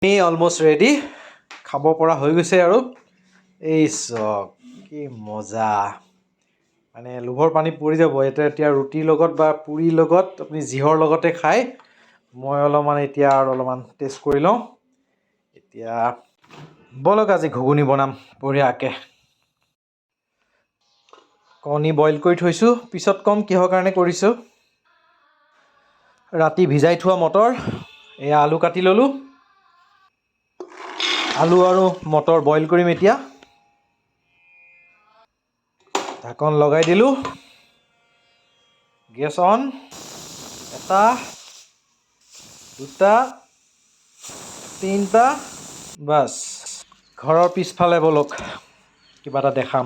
almost ready খাব পৰা হৈ গৈছে আৰু এই চক কি মজা মানে লোভৰ পানী পৰি যাব এতিয়া ৰুটিৰ লগত বা পুৰিৰ লগত আপুনি যিহৰ লগতে খায় মই অলপমান এতিয়া আৰু অলপমান টেষ্ট কৰি লওঁ এতিয়া বলক আজি ঘুগুনি বনাম বঢ়িয়াকৈ কণী বইল কৰি থৈছোঁ পিছত ক'ম কিহৰ কাৰণে কৰিছোঁ ৰাতি ভিজাই থোৱা মটৰ এয়া আলু কাটি ল'লোঁ আলু আৰু মটৰ বইল কৰিম এতিয়া ঢাকন লগাই দিলোঁ গেছ অন এটা দুটা তিনিটা বাছ ঘৰৰ পিছফালে বলক কিবা এটা দেখাম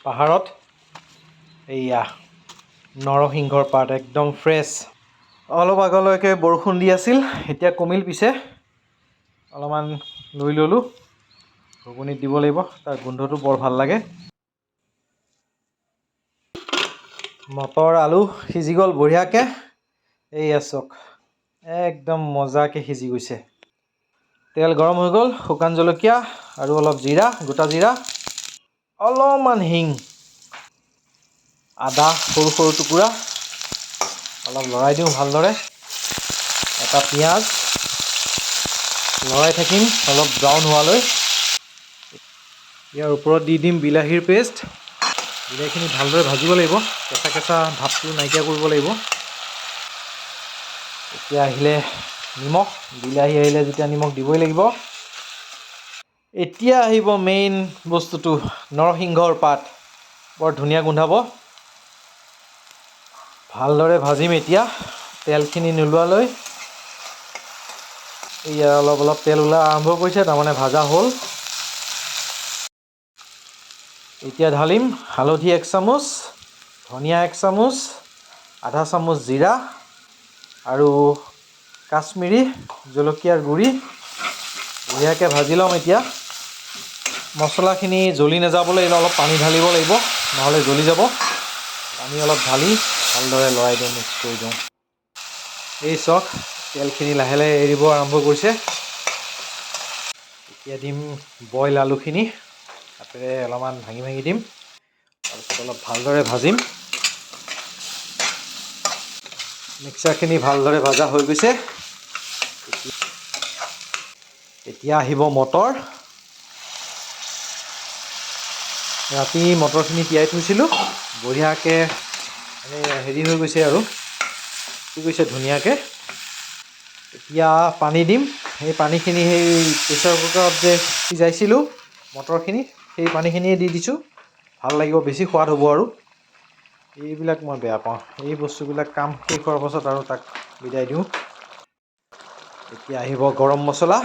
পাহাৰত এইয়া নৰসিংহৰ পাত একদম ফ্ৰেছ অলপ আগলৈকে বৰষুণ দি আছিল এতিয়া কমিল পিছে অলপমান লৈ ল'লোঁ ঘুগুনিত দিব লাগিব তাৰ গোন্ধটো বৰ ভাল লাগে মটৰ আলু সিজি গ'ল বঢ়িয়াকৈ এইয়া চাওক একদম মজাকৈ সিজি গৈছে তেল গৰম হৈ গ'ল শুকান জলকীয়া আৰু অলপ জিৰা গোটা জিৰা অলপমান হিং আদা সৰু সৰু টুকুৰা অলপ লৰাই দিওঁ ভালদৰে এটা পিঁয়াজ লৰাই থাকিম অলপ ব্ৰাউন হোৱালৈ ইয়াৰ ওপৰত দি দিম বিলাহীৰ পেষ্ট বিলাহীখিনি ভালদৰে ভাজিব লাগিব কেঁচা কেঁচা ভাপটো নাইকিয়া কৰিব লাগিব এতিয়া আহিলে নিমখ বিলাহী আহিলে যেতিয়া নিমখ দিবই লাগিব এতিয়া আহিব মেইন বস্তুটো নৰসিংহৰ পাত বৰ ধুনীয়া গোন্ধাব ভালদৰে ভাজিম এতিয়া তেলখিনি নোলোৱালৈ এয়া অলপ অলপ তেল ওলাই আৰম্ভ কৰিছে তাৰমানে ভাজা হ'ল এতিয়া ঢালিম হালধি 1 চামুচ ধনিয়া 1 চামুচ আধা চামুচ জিৰা আৰু কাশ্মীৰী জলকীয়াৰ গুড়ি বঢ়িয়াকৈ ভাজি ল'ম এতিয়া মছলাখিনি জ্বলি নাযাবলৈ অলপ পানী ঢালিব লাগিব নহ'লে জ্বলি যাব পানী অলপ ঢালি ভালদৰে লৰাই দিওঁ মিক্স কৰি দিওঁ এই চাওক তেলখিনি লাহে লাহে এৰিব আৰম্ভ কৰিছে এতিয়া দিম বইল আলুখিনি হাতেৰে অলপমান ভাঙি ভাঙি দিম তাৰপিছত অলপ ভালদৰে ভাজিম মিক্সাৰখিনি ভালদৰে ভাজা হৈ গৈছে এতিয়া আহিব মটৰ ৰাতি মটৰখিনি তিয়াই থৈছিলোঁ বঢ়িয়াকৈ মানে হেৰি হৈ গৈছে আৰু কি গৈছে ধুনীয়াকৈ এতিয়া পানী দিম সেই পানীখিনি সেই প্ৰেছাৰ কুকাৰত যে সিজাইছিলোঁ মটৰখিনি সেই পানীখিনিয়ে দি দিছোঁ ভাল লাগিব বেছি সোৱাদ হ'ব আৰু এইবিলাক মই বেয়া পাওঁ এই বস্তুবিলাক কাম শেষ হোৱাৰ পাছত আৰু তাক বিদায় দিওঁ এতিয়া আহিব গৰম মছলা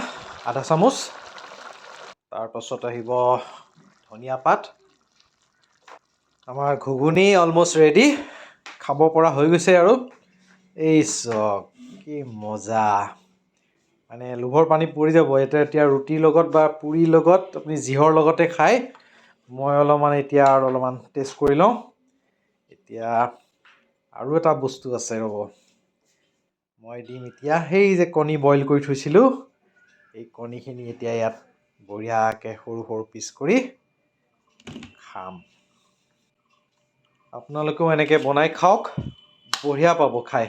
আধা চামুচ তাৰপাছত আহিব ধনিয়া পাত আমাৰ ঘুগুনি অলমোষ্ট ৰেডি খাব পৰা হৈ গৈছে আৰু এই চক কি মজা মানে লোভৰ পানী পৰি যাব এতিয়া ৰুটিৰ লগত বা পুৰিৰ লগত আপুনি যিহৰ লগতে খায় মই অলপমান এতিয়া আৰু অলপমান টেষ্ট কৰি লওঁ এতিয়া আৰু এটা বস্তু আছে ৰ'ব মই দিম এতিয়া সেই যে কণী বইল কৰি থৈছিলোঁ এই কণীখিনি এতিয়া ইয়াত বঢ়িয়াকৈ সৰু সৰু পিচ কৰি খাম আপোনালোকেও এনেকৈ বনাই খাওক বঢ়িয়া পাব খাই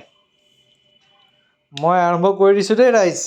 মই আৰম্ভ কৰি দিছোঁ দেই ৰাইজ